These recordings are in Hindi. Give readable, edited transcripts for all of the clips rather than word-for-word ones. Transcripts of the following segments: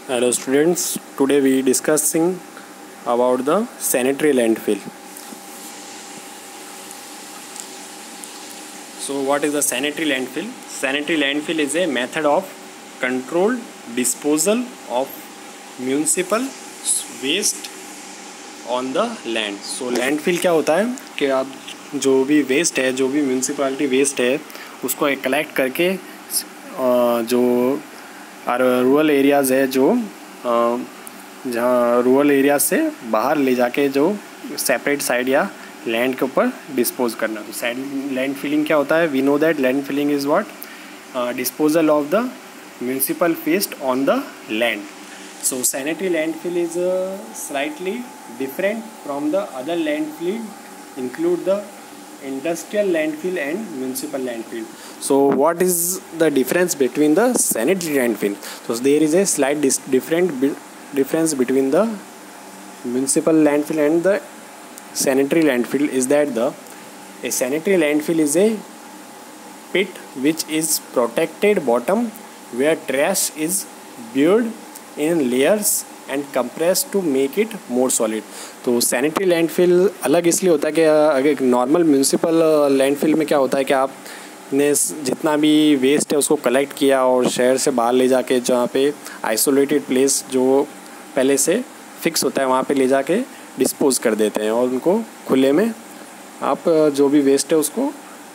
Hello students, today we discussing about the sanitary landfill. So what is the sanitary landfill? Sanitary landfill is a method of controlled disposal of municipal waste on the land. So landfill क्या होता है कि आप जो भी वेस्ट है, जो भी म्यूनसिपालिटी वेस्ट है, उसको कलेक्ट करके जो रूरल एरियाज़ है, जो जहाँ रूरल एरिया से बाहर ले जाके जो सेपरेट साइड या लैंड के ऊपर डिस्पोज करना. तो साइड लैंड फिलिंग क्या होता है? We know that land filling is what disposal of the municipal waste on the land. So sanitary landfill is slightly different from the other landfill, include the industrial landfill and municipal landfill. So what is the difference between the sanitary landfill? So there is a slight difference between the municipal landfill and the sanitary landfill is that a sanitary landfill is a pit which is protected bottom where trash is buried in layers and compressed to make it more solid. तो सैनिटरी लैंडफिल अलग इसलिए होता है कि अगर नॉर्मल म्यूनसिपल लैंडफिल में क्या होता है कि आपने जितना भी वेस्ट है उसको कलेक्ट किया और शहर से बाहर ले जाके जहाँ पे आइसोलेटेड प्लेस जो पहले से फिक्स होता है वहाँ पे ले जाके डिस्पोज कर देते हैं और उनको खुले में आप जो भी वेस्ट है उसको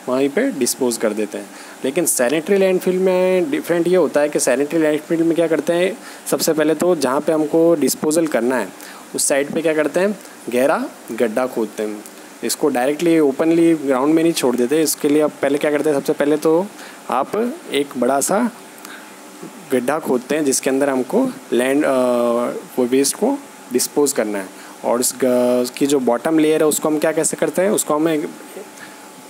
वहीं पे डिस्पोज कर देते हैं. लेकिन सैनिटरी लैंडफिल में डिफरेंट ये होता है कि सैनिटरी लैंडफिल में क्या करते हैं, सबसे पहले तो जहाँ पे हमको डिस्पोजल करना है उस साइड पे क्या करते हैं, गहरा गड्ढा खोदते हैं. इसको डायरेक्टली ओपनली ग्राउंड में नहीं छोड़ देते. इसके लिए आप पहले क्या करते हैं, सबसे पहले तो आप एक बड़ा सा गड्ढा खोदते हैं जिसके अंदर हमको लैंड वो वेस्ट को डिस्पोज करना है. और उसकी जो बॉटम लेयर है उसको हम क्या कैसे करते हैं, उसको हम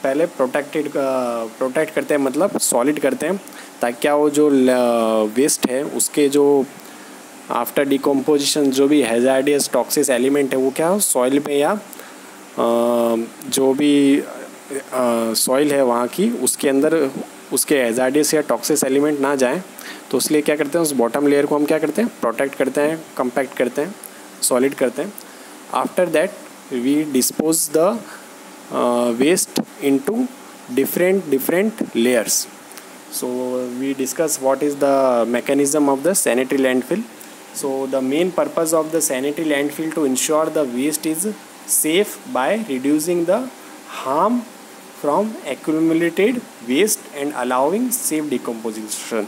पहले प्रोटेक्ट करते हैं, मतलब सॉलिड करते हैं, ताकि क्या वो जो वेस्ट है उसके जो आफ्टर डिकम्पोजिशन जो भी हैजार्डियस टॉक्सिक एलिमेंट है वो क्या हो सॉइल पे या जो भी सॉइल है वहाँ की उसके अंदर उसके हैजार्डियस या टॉक्सिक एलिमेंट ना जाएं. तो इसलिए क्या करते हैं, उस बॉटम लेयर को हम क्या करते हैं, प्रोटेक्ट करते हैं, कंपैक्ट करते हैं, सॉलिड करते हैं. After that we dispose the waste into different layers. So we discuss what is the mechanism of the sanitary landfill. So the main purpose of the sanitary landfill to ensure the waste is safe by reducing the harm from accumulated waste and allowing safe decomposition.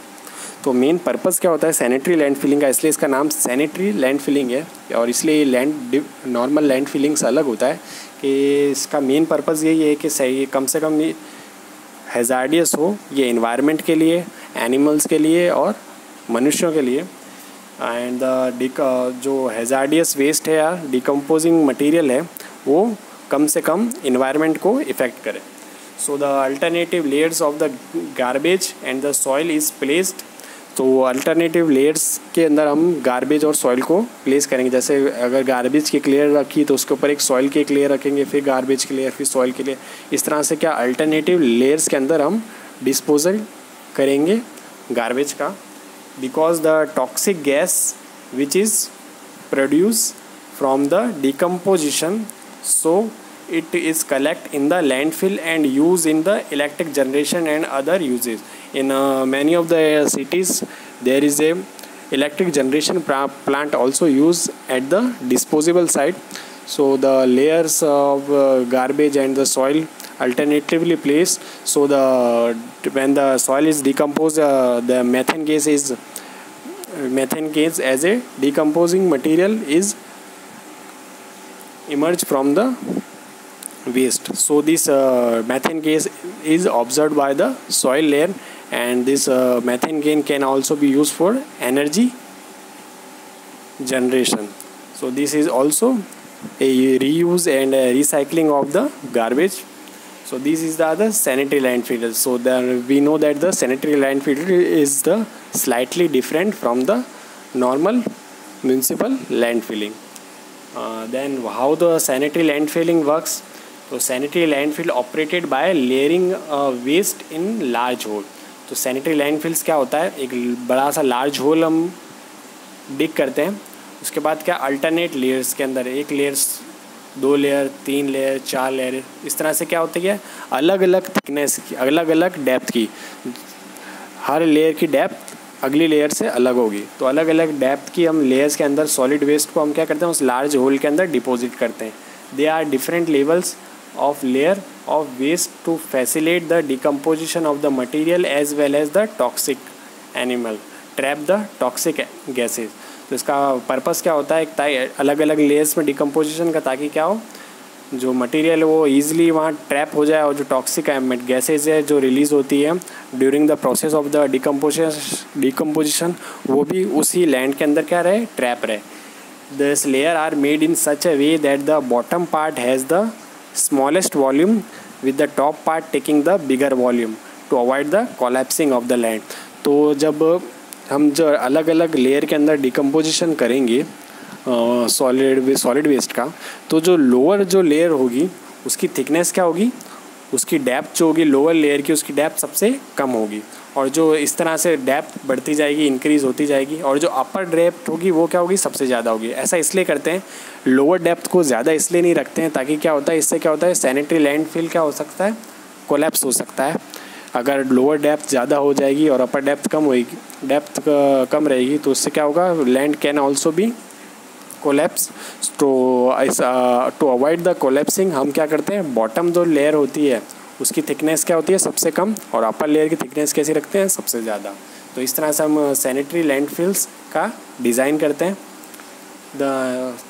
तो मेन पर्पज़ क्या होता है सैनिटरी लैंड फिलिंग का, इसलिए इसका नाम सैनिटरी लैंड फिलिंग है. और इसलिए लैंड नॉर्मल लैंड फिलिंग से अलग होता है कि इसका मेन पर्पज़ यही है कि सही कम से कम हैजार्डियस हो ये इन्वायरमेंट के लिए, एनिमल्स के लिए और मनुष्यों के लिए. एंड जो हैजार्डियस वेस्ट है या डिकम्पोजिंग मटेरियल है वो कम से कम इन्वायरमेंट को इफ़ेक्ट करे. So the alternative layers of the garbage and the soil is placed. तो अल्टरनेटिव लेयर्स के अंदर हम गार्बेज और सॉइल को प्लेस करेंगे. जैसे अगर गार्बेज की लेयर रखी तो उसके ऊपर एक सॉइल की एक लेयर रखेंगे, फिर गार्बेज की लेयर, फिर सॉइल की लेयर. इस तरह से क्या अल्टरनेटिव लेयर्स के अंदर हम डिस्पोजल करेंगे गार्बेज का. Because the toxic gas which is produce from the decomposition so it is collect in the landfill and use in the electric generation and other uses. In many of the cities there is a electric generation plant also used at the disposable site. So the layers of garbage and the soil alternatively placed, so when the soil is decomposed the methane gas as a decomposing material is emerged from the waste. So this methane gas is observed by the soil layer and this methane gas can also be used for energy generation. So this is also a reuse and a recycling of the garbage. So this is the other sanitary landfill. So we know that the sanitary landfill is the slightly different from the normal municipal landfilling. Then how the sanitary landfilling works? तो sanitary landfill operated by layering waste in large hole. तो सैनिटरी लैंडफिल्स क्या होता है, एक बड़ा सा लार्ज होल हम डिग करते हैं, उसके बाद क्या अल्टरनेट लेयर्स के अंदर, एक लेयर्स, 2 लेयर, 3 लेयर, 4 लेयर, इस तरह से क्या होती है, अलग अलग थिकनेस की, अलग अलग डेप्थ की, हर लेयर की डेप्थ अगली लेयर से अलग होगी। तो अलग अलग डेप्थ की हम लेयर्स के अंदर सॉलिड वेस्ट को हम क्या करते हैं, उस लार्ज होल के अंदर डिपॉजिट करते हैं। They are different levels of layer of waste to facilitate the decomposition of the material as well as the toxic animal, trap the toxic gases। तो इसका पर्पस क्या होता है, एक अलग अलग लेयर्स में डिकम्पोजिशन का, ताकि क्या हो, जो मटेरियल है वो ईजिली वहाँ ट्रैप हो जाए और जो टॉक्सिक गैसेज है जो रिलीज़ होती है during the process of the decomposition वो भी उसी लैंड के अंदर क्या रहे, ट्रैप रहे। This layer are made in such a way that the bottom part has the smallest volume with the top part taking the bigger volume to avoid the collapsing of the land। तो जब हम जो अलग अलग लेयर के अंदर डिकम्पोजिशन करेंगे सॉलिड वेस्ट का, तो जो लोअर जो लेयर होगी उसकी थिकनेस क्या होगी, उसकी डेप्थ जो होगी लोअर लेयर की, उसकी डेप्थ सबसे कम होगी, और जो इस तरह से डेप्थ बढ़ती जाएगी, इंक्रीज़ होती जाएगी, और जो अपर डेप्थ होगी वो क्या होगी, सबसे ज़्यादा होगी। ऐसा इसलिए करते हैं, लोअर डेप्थ को ज़्यादा इसलिए नहीं रखते हैं ताकि क्या होता है, इससे क्या होता है, सैनिटरी लैंडफिल क्या हो सकता है, कोलैप्स हो सकता है। अगर लोअर डेप्थ ज़्यादा हो जाएगी और अपर डेप्थ कम होएगी, डेप्थ कम रहेगी, तो उससे क्या होगा, land can also be collapse. To avoid the collapsing हम क्या करते हैं, बॉटम जो लेयर होती है उसकी थिकनेस क्या होती है, सबसे कम, और अपर लेयर की थिकनेस कैसी रखते हैं, सबसे ज़्यादा। तो इस तरह से हम सैनिटरी लैंडफिल्स का डिज़ाइन करते हैं।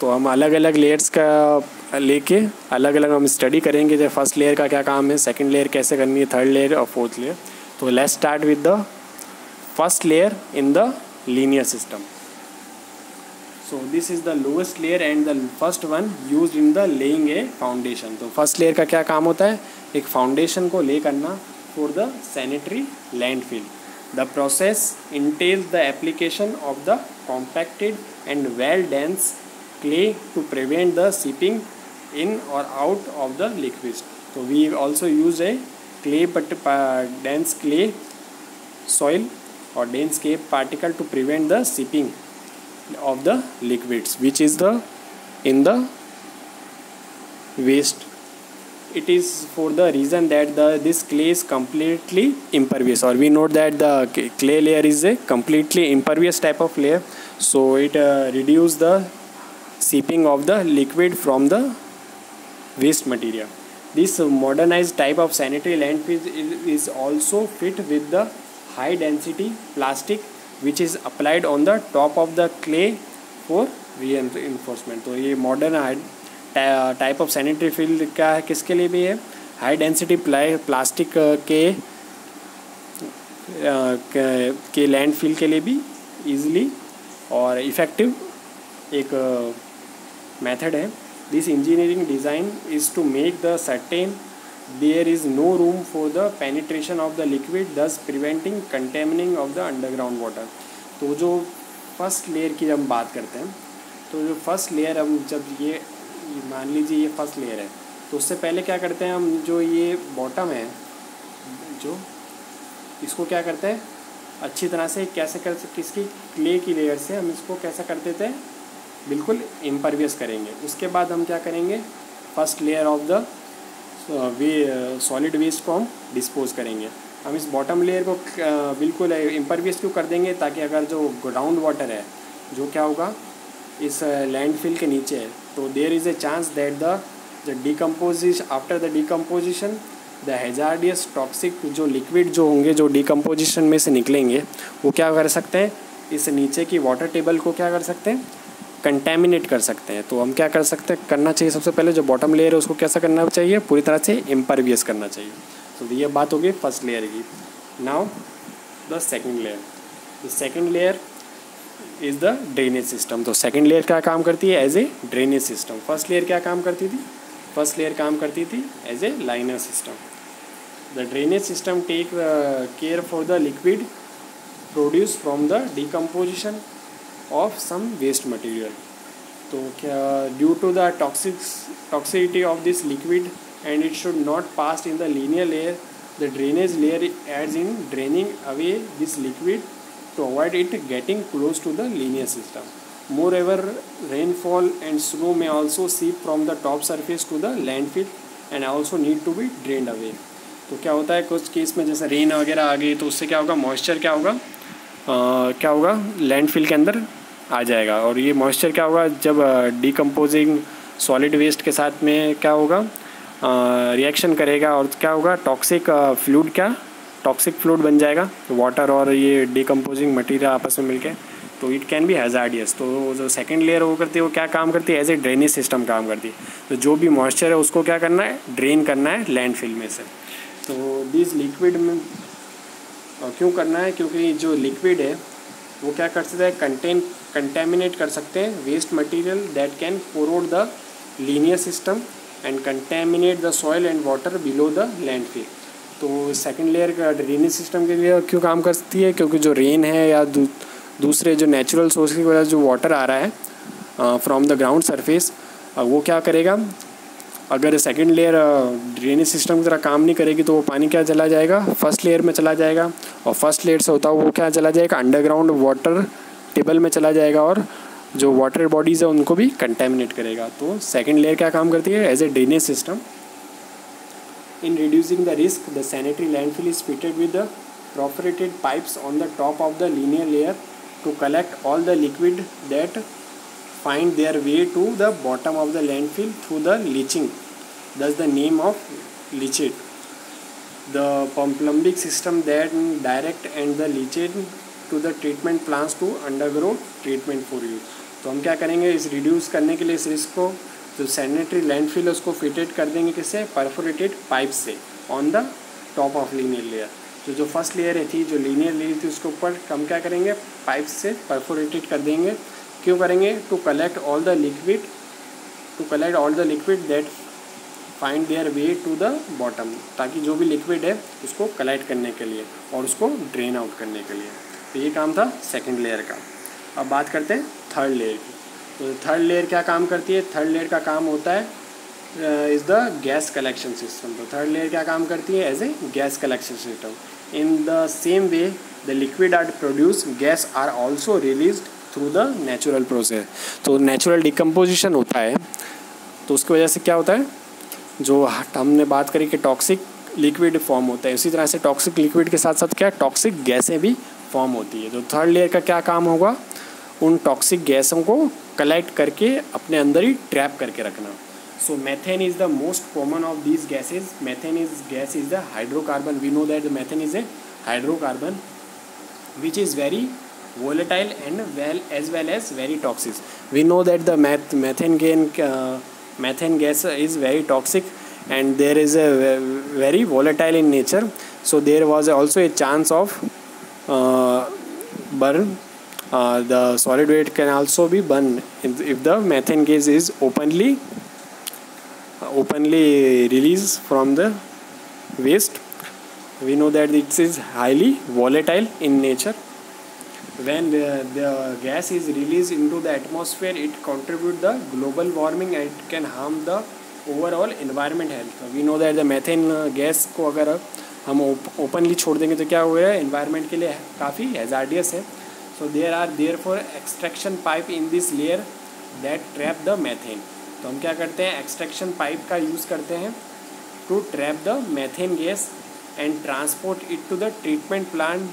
तो हम अलग अलग लेयर्स का लेके अलग अलग हम स्टडी करेंगे, जैसे फर्स्ट लेयर का क्या काम है, सेकंड लेयर कैसे करनी है, थर्ड लेयर और फोर्थ लेयर। तो let's start with the first layer in the linear system. So this is the lowest layer and the first one used in the laying a foundation। तो फर्स्ट लेयर का क्या काम होता है, एक फाउंडेशन को ले करना for the sanitary landfill. The process entails the application of the compacted and well dense clay to prevent the seeping in or out of the liquids। तो we also use a clay but dense clay soil or dense clay particle to prevent the seeping of the liquids which is the in the waste। It is for the reason that this clay is completely impervious, or we note that the clay layer is a completely impervious type of layer, so it reduce the seeping of the liquid from the waste material। This modernized type of sanitary landfill is also fit with the high density plastic which is applied on the top of the clay for reinforcement। तो ये modern type of sanitary field क्या है, किसके लिए भी है, हाई डेंसिटी प्लास्टिक के लैंडफिल के लिए भी ईजिली और इफ़ेक्टिव एक मेथड है। This engineering design is to make the certain there is no room for the penetration of the liquid thus preventing contaminating of the underground water. तो जो फर्स्ट लेयर की जब हम बात करते हैं, तो जो फर्स्ट लेयर हम जब ये मान लीजिए ये फर्स्ट लेयर है, तो उससे पहले क्या करते हैं हम, जो ये बॉटम है जो इसको क्या करते हैं, अच्छी तरह से कैसे कर किसकी क्ले की लेयर से हम इसको कैसे कर देते हैं, बिल्कुल इम्परवियस करेंगे। उसके बाद हम क्या करेंगे, first layer of the solid waste को हम डिस्पोज करेंगे। हम इस बॉटम लेयर को बिल्कुल इम्परवियस क्यों कर देंगे, ताकि अगर जो ग्राउंड वाटर है जो क्या होगा इस लैंडफिल के नीचे है, तो there is a chance that the decomposition after the decomposition the hazardous toxic जो लिक्विड जो होंगे जो डिकम्पोजिशन में से निकलेंगे वो क्या कर सकते हैं, इस नीचे की वाटर टेबल को क्या कर सकते हैं, कंटेमिनेट कर सकते हैं। तो हम क्या कर सकते हैं, करना चाहिए सबसे पहले जो बॉटम लेयर है उसको कैसा करना चाहिए, पूरी तरह से इम्परवियस करना चाहिए। तो ये बात होगी फर्स्ट लेयर की। Now the second layer. The second layer is the drainage system. तो सेकंड लेयर क्या काम करती है, as a drainage system. First layer क्या काम करती थी, फर्स्ट लेयर काम करती थी as a liner system. The drainage system take care for the liquid produce from the decomposition of some waste material. तो क्या due to the toxicity of this liquid and it should not pass in the linear layer, the drainage layer aids in draining away this liquid to avoid it getting close to the linear system. Moreover, rainfall and snow may also seep from the top surface to the landfill and also need to be drained away. तो क्या होता है कुछ केस में जैसे रेन वगैरह आ गई तो उससे क्या होगा, मॉइस्चर क्या होगा लैंडफिल के अंदर आ जाएगा, और ये मॉइस्चर क्या होगा जब डिकम्पोजिंग सॉलिड वेस्ट के साथ में क्या होगा रिएक्शन करेगा और क्या होगा टॉक्सिक फ्लूइड बन जाएगा, वाटर और ये डिकम्पोजिंग मटेरियल आपस में मिलके, तो इट कैन बी हैजार्डियस। तो जो सेकंड लेयर वो करती है वो क्या काम करती है, एज ए ड्रेनेज सिस्टम काम करती है। तो जो भी मॉइस्चर है उसको क्या करना है, ड्रेन करना है लैंडफिल में से। तो दिस लिक्विड में क्यों करना है, क्योंकि जो लिक्विड है वो क्या कर सकता है, कंटेमिनेट कर सकते हैं waste material that can corrode the linear system and contaminate the soil and water below the landfill. तो सेकंड लेयर का ड्रेनेज सिस्टम के लिए क्यों काम करती है, क्योंकि जो रेन है या दूसरे जो नेचुरल सोर्स की वजह से जो वाटर आ रहा है फ्रॉम द ग्राउंड सरफेस, वो क्या करेगा, अगर सेकंड लेयर ड्रेनेज सिस्टम की तरह काम नहीं करेगी तो वो पानी क्या चला जाएगा, फर्स्ट लेयर में चला जाएगा, और फर्स्ट लेयर से होता है वो क्या चला जाएगा, अंडरग्राउंड वाटर टेबल में चला जाएगा और जो वाटर बॉडीज़ है उनको भी कंटेमिनेट करेगा। तो सेकंड लेयर क्या काम करती है, as a drainage system. In reducing the risk the sanitary landfill is fitted with the perforated pipes on the top of the linear layer to collect all the liquid that find their way to the bottom of the landfill through the leaching, thus the name of leachate. The plumbing system that direct and the leachate to the treatment plants to undergo treatment for use. तो हम क्या करेंगे, इस रिड्यूस करने के लिए इस रिस्क को जो सैनिटरी लैंडफिल है उसको फिटेड कर देंगे किससे, परफोरेटेड पाइप से on the top of linear layer. तो जो फर्स्ट लेयर थी, जो लीनियर लेयर थी, उसके ऊपर हम क्या करेंगे, पाइप से परफोरेटेड कर देंगे। क्यों करेंगे, to collect all the liquid that find their way to the bottom, ताकि जो भी लिक्विड है उसको कलेक्ट करने के लिए और उसको ड्रेन आउट करने के लिए। तो ये काम था सेकेंड लेयर का। अब बात करते हैं थर्ड लेयर की। तो थर्ड लेयर क्या काम करती है, थर्ड लेयर का काम होता है is the gas collection system. तो थर्ड लेयर क्या काम करती है, as a gas collection system. In the same way the liquid are produce, gas are also release through the natural process. तो नेचुरल डिकम्पोजिशन होता है, तो उसकी वजह से क्या होता है, जो हमने बात करी कि टॉक्सिक लिक्विड फॉर्म होता है, उसी तरह से टॉक्सिक लिक्विड के साथ साथ क्या टॉक्सिक गैसें भी फॉर्म होती है। तो थर्ड लेयर का क्या काम होगा, उन टॉक्सिक गैसों को कलेक्ट करके अपने अंदर ही ट्रैप करके रखना। So methane is the most common of these gases. Methane gas is the hydrocarbon. We know that the methane is a hydrocarbon which is very volatile and as well as very toxic. We know that the methane gas is very toxic and there is a very volatile in nature. So there was also a chance of burn. The solid weight can also be burned if the methane gas is openly released from the waste. We know that it is highly volatile in nature. When the gas is released into the atmosphere, it contributes the global warming and it can harm the overall environment health. We know that the methane gas को अगर हम ओपनली छोड़ देंगे तो क्या होगा, एनवायरनमेंट के लिए काफ़ी हैजार्डियस है। So there are therefore extraction pipe in this layer that trap the methane. तो हम क्या करते हैं, एक्सट्रैक्शन पाइप का यूज़ करते हैं to trap the methane gas and transport it to the treatment plant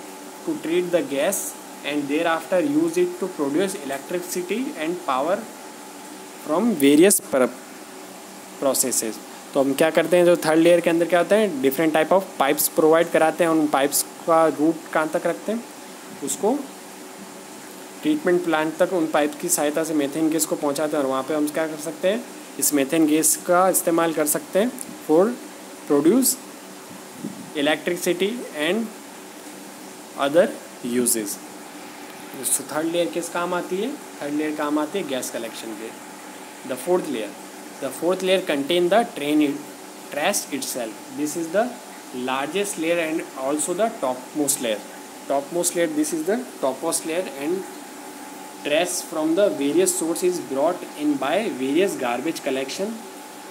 to treat the gas and thereafter use it to produce electricity and power from various processes. तो हम क्या करते हैं, जो थर्ड लेयर के अंदर क्या होता है, different type of pipes provide कराते हैं। उन पाइप्स का रूट कहाँ तक रखते हैं, उसको ट्रीटमेंट प्लांट तक उन पाइप की सहायता से मेथेन गैस को पहुंचाते हैं और वहाँ पे हम क्या कर सकते हैं, इस मेथेन गैस का इस्तेमाल कर सकते हैं for produce electricity and other uses. Third layer किस काम आती है, थर्ड लेयर काम आती है गैस कलेक्शन के। The fourth layer contain the trash itself. This is the largest layer and also the topmost layer. This is the topmost layer and trash from the various sources brought in by various garbage collection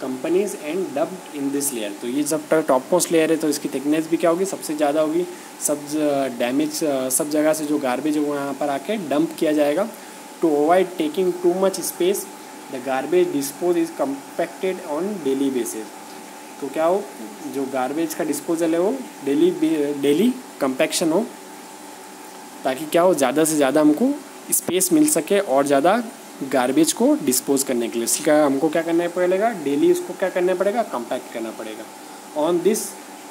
companies and dumped in this layer. तो ये जब टॉप मोस्ट लेयर है तो इसकी थिकनेस भी क्या होगी, सबसे ज़्यादा होगी। सब जगह से जो गार्बेज है वो यहाँ पर आके डंप किया जाएगा। To avoid taking too much space the garbage dispose is compacted on daily basis. तो क्या हो, जो गार्बेज का डिस्पोजल है वो डेली कंपैक्शन हो, ताकि क्या हो, ज़्यादा से ज़्यादा हमको स्पेस मिल सके और ज़्यादा गार्बेज को डिस्पोज करने के लिए। इसका हमको क्या करना पड़ेगा, डेली उसको क्या करना पड़ेगा, कंपैक्ट करना पड़ेगा। On this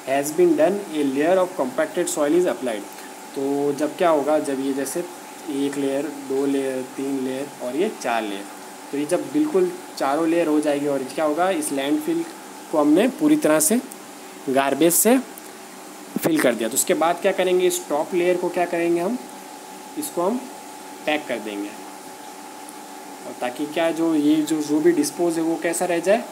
has been done a layer of compacted soil is applied. तो जब क्या होगा, जब ये जैसे 1 लेयर 2 लेयर 3 लेयर और ये 4 लेयर, तो ये जब बिल्कुल चारों लेयर हो जाएगी और क्या होगा, इस लैंडफिल को हमने पूरी तरह से गार्बेज से फिल कर दिया। तो उसके बाद क्या करेंगे, इस टॉप लेयर को क्या करेंगे, हम इसको हम पैक कर देंगे, और ताकि क्या जो भी डिस्पोज है वो कैसा रह जाए,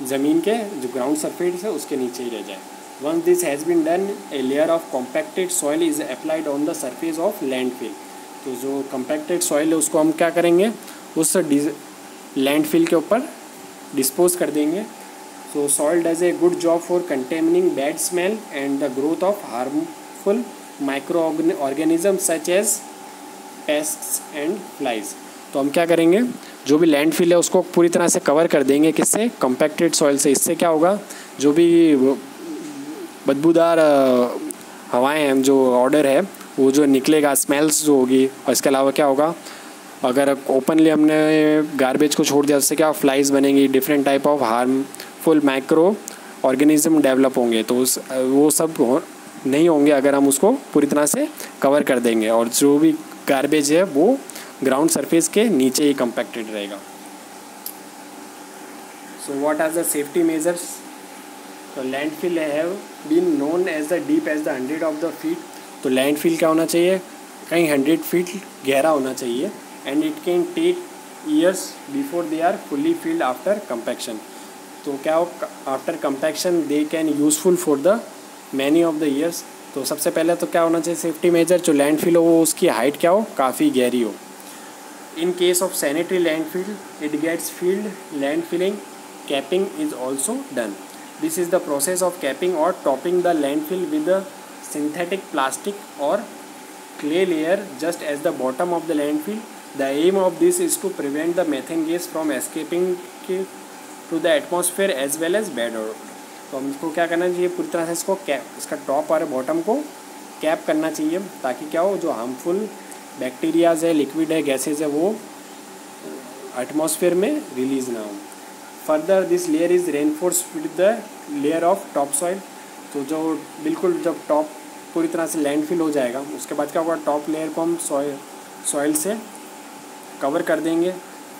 ज़मीन के जो ग्राउंड सरफेस है उसके नीचे ही रह जाए। Once this has been done a layer of compacted soil is applied on the surface of landfill. तो जो कॉम्पैक्टेड सॉइल है उसको हम क्या करेंगे, उस लैंडफिल के ऊपर डिस्पोज कर देंगे। So soil does a good job for containing bad smell and the growth of harmful micro organism such as pests and flies. तो हम क्या करेंगे, जो भी लैंडफिल है उसको पूरी तरह से कवर कर देंगे, किससे, कॉम्पैक्टेड सॉइल से। इससे क्या होगा, जो भी बदबूदार हवाएं हैं, जो ऑर्डर है वो जो निकलेगा, स्मेल्स जो होगी, और इसके अलावा क्या होगा, अगर ओपनली हमने गार्बेज को छोड़ दिया उससे क्या फ्लाइज बनेंगी, different type of harmful micro organism develop होंगे। तो वो सब नहीं होंगे अगर हम उसको पूरी तरह से कवर कर देंगे, और जो भी गार्बेज है वो ग्राउंड सरफेस के नीचे ही कंपैक्टेड रहेगा। So what are the safety measures. तो landfill have been known as the deep as the 100 of the feet. तो लैंडफिल क्या होना चाहिए, कहीं 100 फीट गहरा होना चाहिए। And it can take years before they are fully filled after compaction. तो क्या हो, after compaction they can useful for the many of the years. तो सबसे पहले तो क्या होना चाहिए सेफ्टी मेजर, जो लैंडफिल हो वो उसकी हाइट क्या हो, काफ़ी गहरी हो। In case of sanitary landfill, it gets filled. Landfilling capping is also done. This is the process of capping or topping the landfill with a synthetic plastic or clay layer just as the bottom of the landfill. The aim of this is to prevent the methane gas from escaping to the atmosphere as well as bad odor. तो हमको क्या करना चाहिए, पूरी तरह से इसको इसका टॉप और बॉटम को कैप करना चाहिए, ताकि क्या हो, जो हार्मफुल बैक्टीरियाज है, लिक्विड है, गैसेज है, वो एटमॉस्फेयर में रिलीज ना हो। Further this layer is reinforce with the layer of top soil. तो जो बिल्कुल जब टॉप पूरी तरह से लैंडफिल हो जाएगा उसके बाद क्या होगा, टॉप लेयर को हम सॉइल से कवर कर देंगे।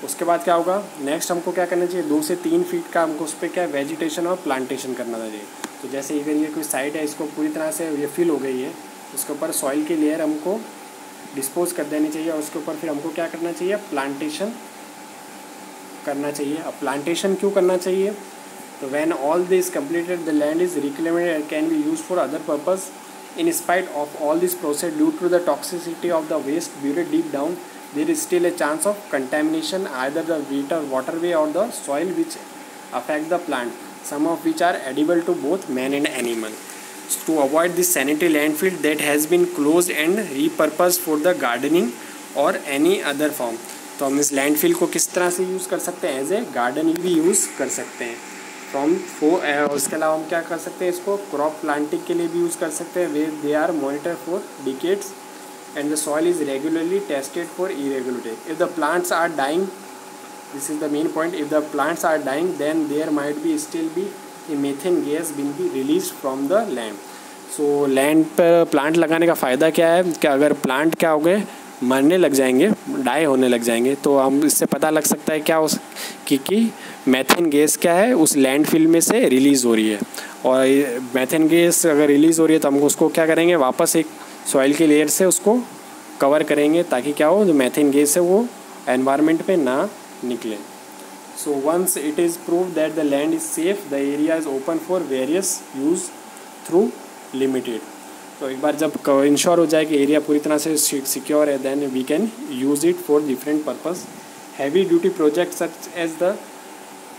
उसके बाद क्या होगा, नेक्स्ट हमको क्या करना चाहिए, 2 से 3 फीट का हमको उस पर क्या वेजिटेशन और प्लांटेशन करना चाहिए। तो जैसे अगर ये कोई साइड है, इसको पूरी तरह से ये फिल हो गई है, उसके ऊपर सॉइल की लेयर हमको डिस्पोज कर देनी चाहिए, और उसके ऊपर फिर हमको क्या करना चाहिए, प्लांटेशन करना चाहिए। अब प्लांटेशन क्यों करना चाहिए, तो when all this completed the land is reclaimed and can be use for other purpose. In spite of all this process due to the toxicity of the waste buried deep down, there is still a chance of contamination either the waterway or the soil which affect the plant, some of which are edible to both man and animal. To avoid this sanitary landfill that has been closed and repurposed for the gardening or any other form. तो हम इस लैंडफिल को किस तरह से यूज़ कर सकते हैं, एज ए गार्डनिंग भी यूज़ कर सकते हैं। उसके अलावा हम क्या कर सकते हैं, इसको क्रॉप प्लांटिंग के लिए भी यूज़ कर सकते हैं, वे they are monitor for decades and the soil is regularly tested for irregularity. If the plants are dying, this is the main point, if the plants are dying then there might be still be a methane gas being released from the land. So land पर प्लांट लगाने का फ़ायदा क्या है कि अगर प्लांट क्या हो गए, मरने लग जाएंगे, डाई होने लग जाएंगे, तो हम इससे पता लग सकता है क्या कि मैथेन गैस क्या है उस लैंडफिल में से रिलीज़ हो रही है। और मैथेन गैस अगर रिलीज़ हो रही है तो हम उसको क्या करेंगे, वापस एक सॉइल की लेयर से उसको कवर करेंगे, ताकि क्या हो, जो मैथेन गैस है वो एनवायरनमेंट पे ना निकले। So once it is prove that the land is safe, the area is open for various use through limited. तो एक बार जब इंश्योर हो जाए कि एरिया पूरी तरह से सिक्योर है, then we can use it for different purpose. Heavy duty project such as the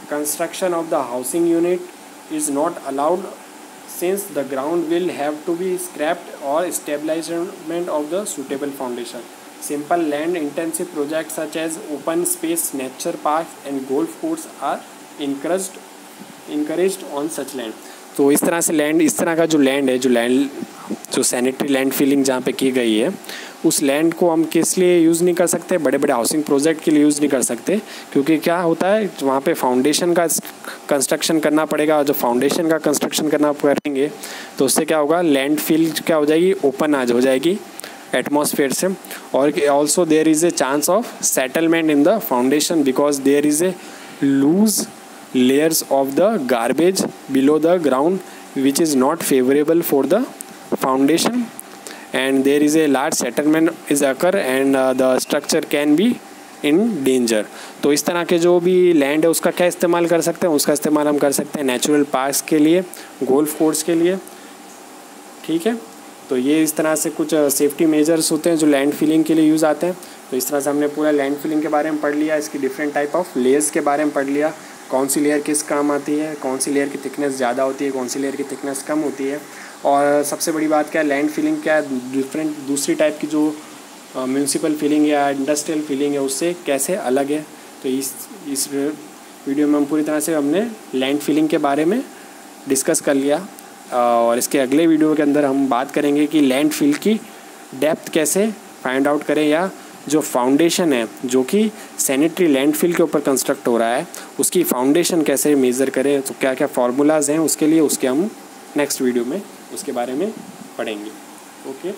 construction of the housing unit is not allowed since the ground will have to be scrapped और stabilisation of the suitable foundation. Simple land intensive projects such as open space nature parks and golf course are encouraged on such land. तो इस तरह से लैंड, इस तरह का जो लैंड है, जो सैनिटरी लैंड फिलिंग जहाँ पे की गई है, उस लैंड को हम किस लिए यूज़ नहीं कर सकते, बड़े बड़े हाउसिंग प्रोजेक्ट के लिए यूज़ नहीं कर सकते, क्योंकि क्या होता है वहाँ पे फाउंडेशन का कंस्ट्रक्शन करना पड़ेगा. और जो फाउंडेशन का कंस्ट्रक्शन करेंगे तो उससे क्या होगा, लैंड फिल क्या हो जाएगी, ओपन आज हो जाएगी एटमॉस्फेयर से. और also there is a chance of settlement in the foundation because there is a loose layers of the garbage below the ground which is not favorable for the foundation and there is a large settlement is occur and the structure can be in danger. तो इस तरह के जो भी लैंड है उसका क्या इस्तेमाल कर सकते हैं, उसका इस्तेमाल हम कर सकते हैं नेचुरल पार्क्स के लिए, गोल्फ कोर्स के लिए. ठीक है, तो ये इस तरह से कुछ सेफ्टी मेजर्स होते हैं जो लैंड फिलिंग के लिए यूज़ आते हैं. तो इस तरह से हमने पूरा लैंड फिलिंग के बारे में पढ़ लिया, इसकी डिफरेंट टाइप ऑफ लेयर्स के बारे में पढ़ लिया, कौन सी लेयर किस काम आती है, कौन सी लेयर की थिकनेस ज़्यादा होती है, कौन सी लेयर की थिकनेस कम होती है. और सबसे बड़ी बात क्या है, लैंड फिलिंग क्या है, डिफरेंट दूसरी टाइप की जो म्यूनसिपल फिलिंग या इंडस्ट्रियल फिलिंग है उससे कैसे अलग है. तो इस वीडियो में हम पूरी तरह से हमने लैंड फिलिंग के बारे में डिस्कस कर लिया. और इसके अगले वीडियो के अंदर हम बात करेंगे कि लैंड फिल की डेप्थ कैसे फाइंड आउट करें, या जो फाउंडेशन है जो कि सैनिटरी लैंडफिल के ऊपर कंस्ट्रक्ट हो रहा है उसकी फाउंडेशन कैसे मेज़र करें. तो क्या क्या फार्मूलाज हैं उसके लिए, उसके हम नेक्स्ट वीडियो में उसके बारे में पढ़ेंगे. ओके.